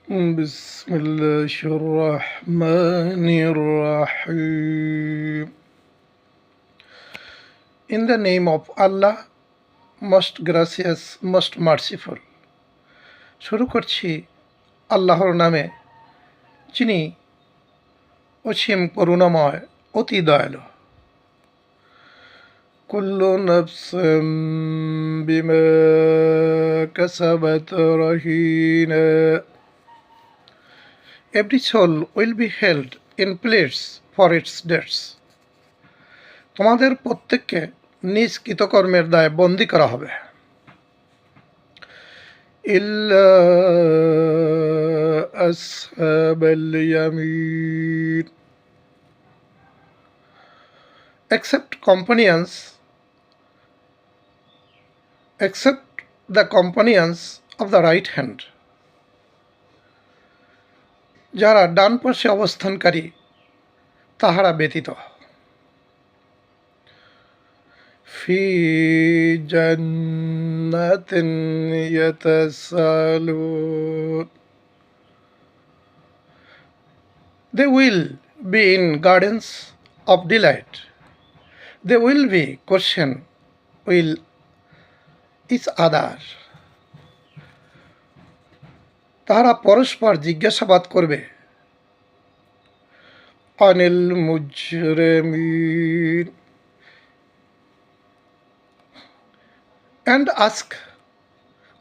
بسم الله الرحمن الرحيم. In the name of Allah, most gracious, most merciful. শুরু করছি আল্লাহর নামে, যিনি অসীম করুণাময়, অতি দয়ালু। কুল্লু নাফসিন বিমা কাসাবাত রাহিনা. Every soul will be held in place for its debts. তোমাদের প্রত্যেককে নিজ কৃতকর্মের দায়ে বন্দী করা হবে। ইল্লা আসহাবাল Yamin. Except the companions of the right hand. যারা ডান পাশে অবস্থানকারী তাহারা ব্যতীত। ফি জান্নাতিন ইয়াতাসালুন. They will be in gardens of delight. They will be question will each other. তাহারা পরস্পর জিজ্ঞাসাবাদ করবে Anil মুজরিমিন, and ask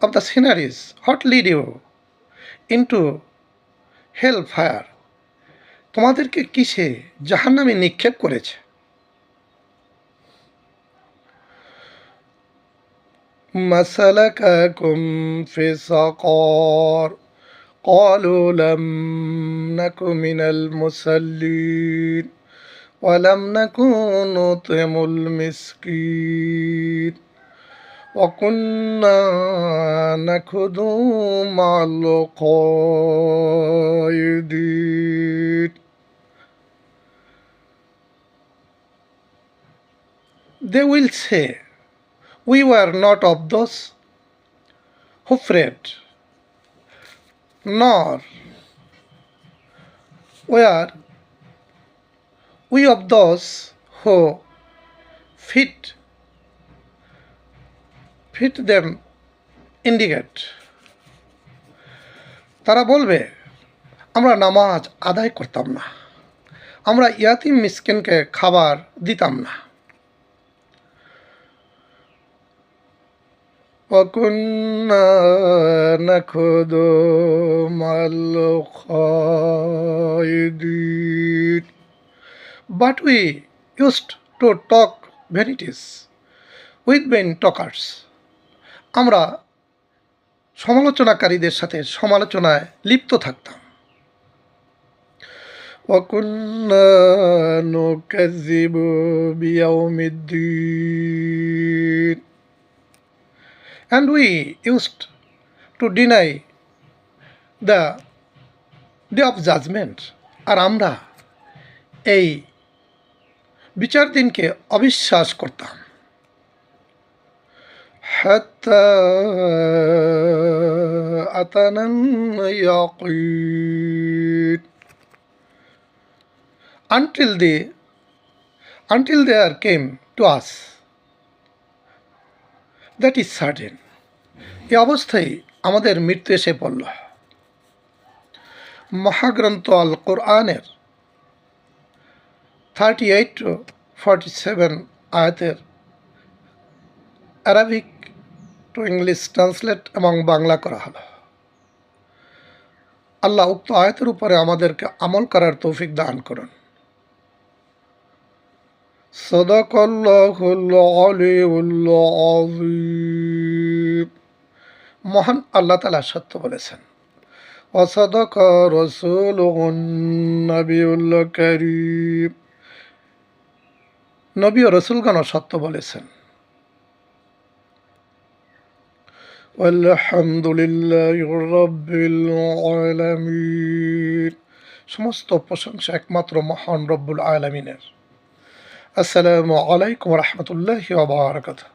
of the sinners, what lead you into hell fire? তোমাদেরকে কিসে জাহান্নামে নিক্ষেপ করেছে? মাসালাকাকুম ফি সাকার. قالوا لم نك من المصلين ولم نكن نطعم المسكين وكنا نخوض مع الخائضين. They will say, we were not of those who prayed, nor were we of those who feed them indicate. তারা বলবে, আমরা নামাজ আদায় করতাম না, আমরা ইয়াতিম মিসকিনকে খাবার দিতাম না। وَكُنَّا نَخُوضُ مَعَ الْخَائِضِينَ. But we used to talk vanities with vain talkers. আমরা সমালোচনাকারীদের সাথে সমালোচনায় লিপ্ত থাকতাম। وَكُنَّا نُكَذِّبُ بِيَوْمِ الدِّينِ. And we used to deny the day of judgment. আর আমরা এই বিচার দিনকে অবিশ্বাস করতাম। হাত্তা আতানান ইয়াকিন. Until there came to us that is certain. এই অবস্থায় আমাদের মৃত্যু এসে পড়ল। মহাগ্রন্থ আল কোরআনের 38 to 47 আয়াতের আরবিক টু ইংলিশ ট্রান্সলেট এবং বাংলা করা হলো। আল্লাহ উক্ত আয়াতের উপরে আমাদেরকে আমল করার তৌফিক দান করুন। সাদাকাল্লাহুল আলিয়্যুল আযীম. মহান আল্লাহ তাআলা সত্য বলেছেন। ওয়া সাদাকা রাসূলুহুন নবিয়ুল কারীম. নবী ও রাসূলগণ সত্য বলেছেন। আলহামদুলিল্লাহি রাব্বিল আলামিন. সমস্ত প্রশংসা একমাত্র মহান রব্বুল আলামিনের। আসসালামু আলাইকুম ওয়া রাহমাতুল্লাহি ওয়া বারাকাতুহু.